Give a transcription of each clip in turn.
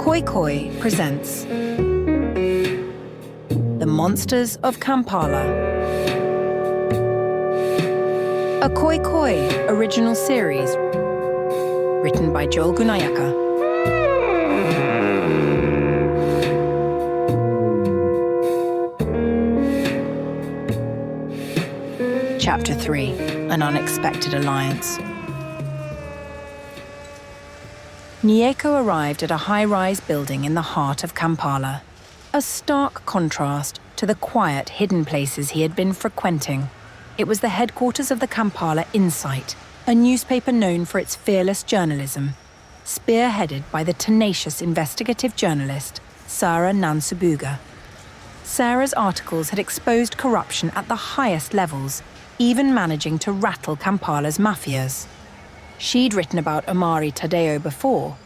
Koi presents The Monsters of Kampala. A Koi original series written by Joel Gunayaka. Chapter 3, An Unexpected Alliance. Nyeko arrived at a high-rise building in the heart of Kampala, a stark contrast to the quiet, hidden places he had been frequenting. It was the headquarters of the Kampala Insight, a newspaper known for its fearless journalism, spearheaded by the tenacious investigative journalist Sarah Nansubuga. Sarah's articles had exposed corruption at the highest levels, even managing to rattle Kampala's mafias. She'd written about Omari Tadeo before,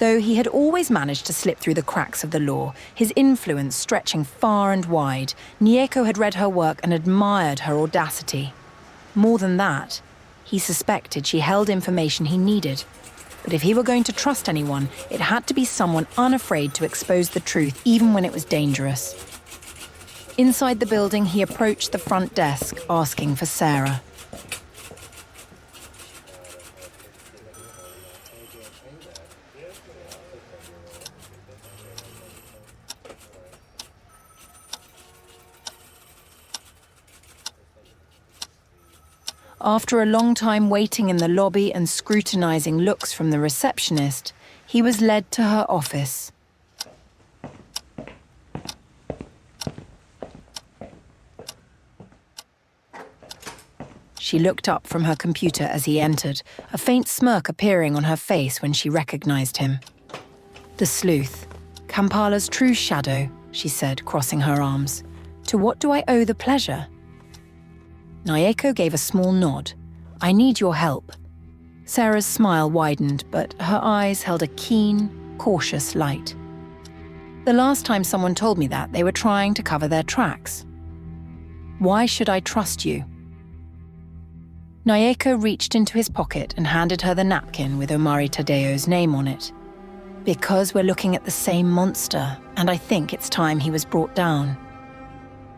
though he had always managed to slip through the cracks of the law, his influence stretching far and wide. Nyeko had read her work and admired her audacity. More than that, he suspected she held information he needed. But if he were going to trust anyone, it had to be someone unafraid to expose the truth, even when it was dangerous. Inside the building, he approached the front desk, asking for Sarah. After a long time waiting in the lobby and scrutinizing looks from the receptionist, he was led to her office. She looked up from her computer as he entered, a faint smirk appearing on her face when she recognized him. "The sleuth, Kampala's true shadow," she said, crossing her arms. "To what do I owe the pleasure?" Nyeko gave a small nod. "I need your help." Sarah's smile widened, but her eyes held a keen, cautious light. "The last time someone told me that, they were trying to cover their tracks. Why should I trust you?" Nyeko reached into his pocket and handed her the napkin with Omari Tadeo's name on it. "Because we're looking at the same monster, and I think it's time he was brought down."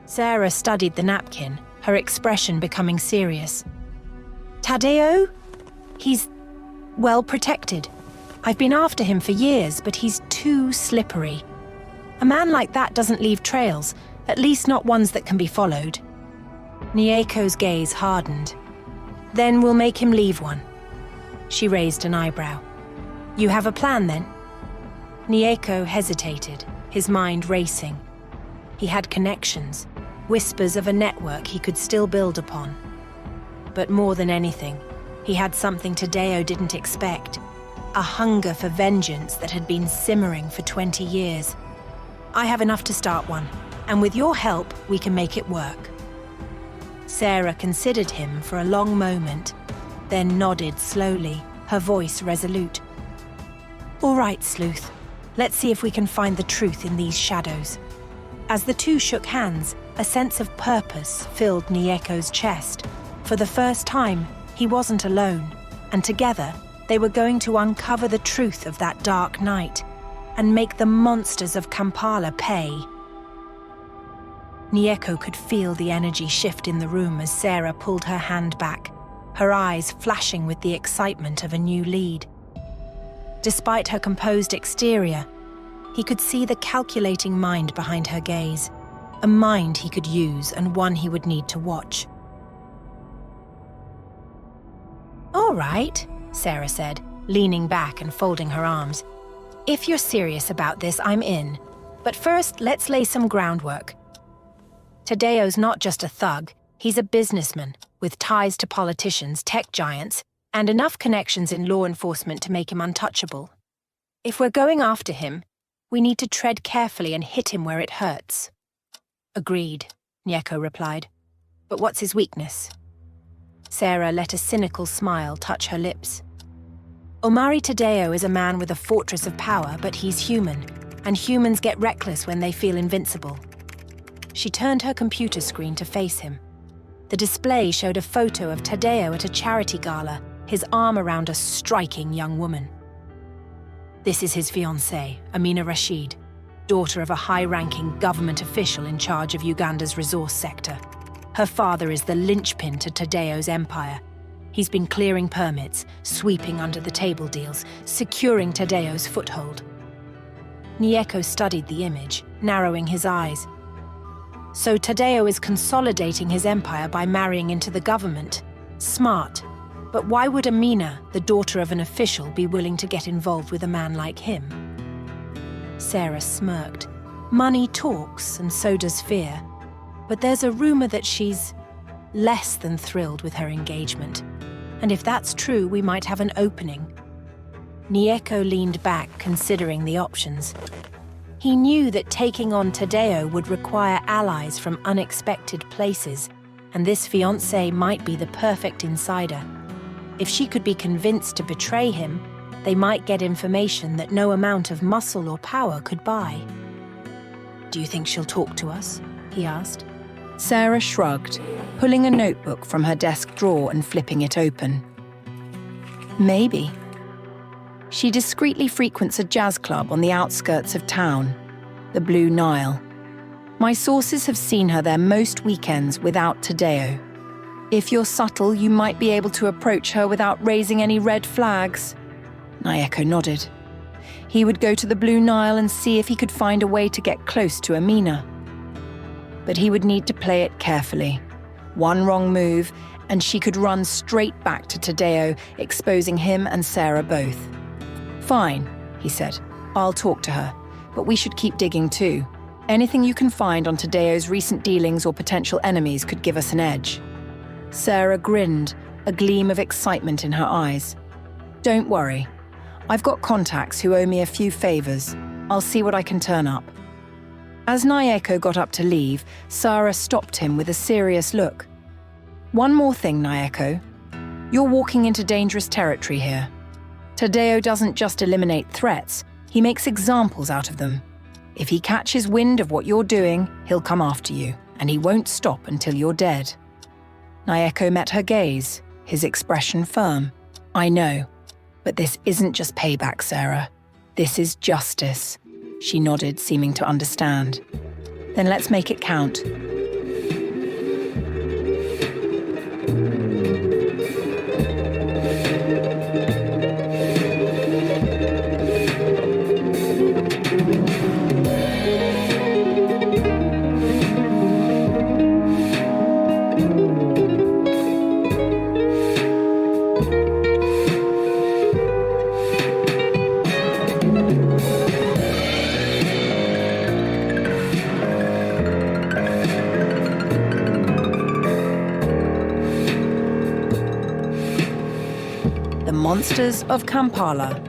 Sarah studied the napkin, her expression becoming serious. "Tadeo? He's well protected. I've been after him for years, but he's too slippery. A man like that doesn't leave trails, at least not ones that can be followed." Nyeko's gaze hardened. "Then we'll make him leave one." She raised an eyebrow. "You have a plan, then?" Nyeko hesitated, his mind racing. He had connections, whispers of a network he could still build upon. But more than anything, he had something Tadeo didn't expect, a hunger for vengeance that had been simmering for 20 years. "I have enough to start one, and with your help, we can make it work." Sarah considered him for a long moment, then nodded slowly, her voice resolute. "All right, sleuth. Let's see if we can find the truth in these shadows." As the two shook hands, a sense of purpose filled Nyeko's chest. For the first time, he wasn't alone, and together they were going to uncover the truth of that dark night and make the monsters of Kampala pay. Nyeko could feel the energy shift in the room as Sarah pulled her hand back, her eyes flashing with the excitement of a new lead. Despite her composed exterior, he could see the calculating mind behind her gaze, a mind he could use and one he would need to watch. "All right," Sarah said, leaning back and folding her arms. "If you're serious about this, I'm in. But first, let's lay some groundwork. Tadeo's not just a thug, he's a businessman with ties to politicians, tech giants, and enough connections in law enforcement to make him untouchable. If we're going after him, we need to tread carefully and hit him where it hurts." "Agreed," Nyeko replied. "But what's his weakness?" Sarah let a cynical smile touch her lips. "Omari Tadeo is a man with a fortress of power, but he's human, and humans get reckless when they feel invincible." She turned her computer screen to face him. The display showed a photo of Tadeo at a charity gala, his arm around a striking young woman. This is his fiancée, Amina Rashid, daughter of a high-ranking government official in charge of Uganda's resource sector. Her father is the linchpin to Tadeo's empire. He's been clearing permits, sweeping under the table deals, securing Tadeo's foothold. Nyeko studied the image, narrowing his eyes. So Tadeo is consolidating his empire by marrying into the government. Smart. But why would Amina, the daughter of an official, be willing to get involved with a man like him? Sarah smirked. Money talks, and so does fear. But there's a rumor that she's less than thrilled with her engagement. And if that's true, we might have an opening. Nyeko leaned back, considering the options. He knew that taking on Tadeo would require allies from unexpected places, and this fiancé might be the perfect insider. If she could be convinced to betray him, they might get information that no amount of muscle or power could buy. "Do you think she'll talk to us?" he asked. Sarah shrugged, pulling a notebook from her desk drawer and flipping it open. Maybe. She discreetly frequents a jazz club on the outskirts of town, the Blue Nile. My sources have seen her there most weekends without Tadeo. If you're subtle, you might be able to approach her without raising any red flags. Nyeko nodded. He would go to the Blue Nile and see if he could find a way to get close to Amina. But he would need to play it carefully. One wrong move, and she could run straight back to Tadeo, exposing him and Sarah both. "Fine," he said. "I'll talk to her, but we should keep digging too. Anything you can find on Tadeo's recent dealings or potential enemies could give us an edge." Sarah grinned, a gleam of excitement in her eyes. "Don't worry. I've got contacts who owe me a few favors. I'll see what I can turn up." As Nyeko got up to leave, Sarah stopped him with a serious look. "One more thing, Nyeko. You're walking into dangerous territory here. Tadeo doesn't just eliminate threats, he makes examples out of them. If he catches wind of what you're doing, he'll come after you, and he won't stop until you're dead." Nyeko met her gaze, his expression firm. "I know, but this isn't just payback, Sarah. This is justice." She nodded, seeming to understand. "Then let's make it count." The Monsters of Kampala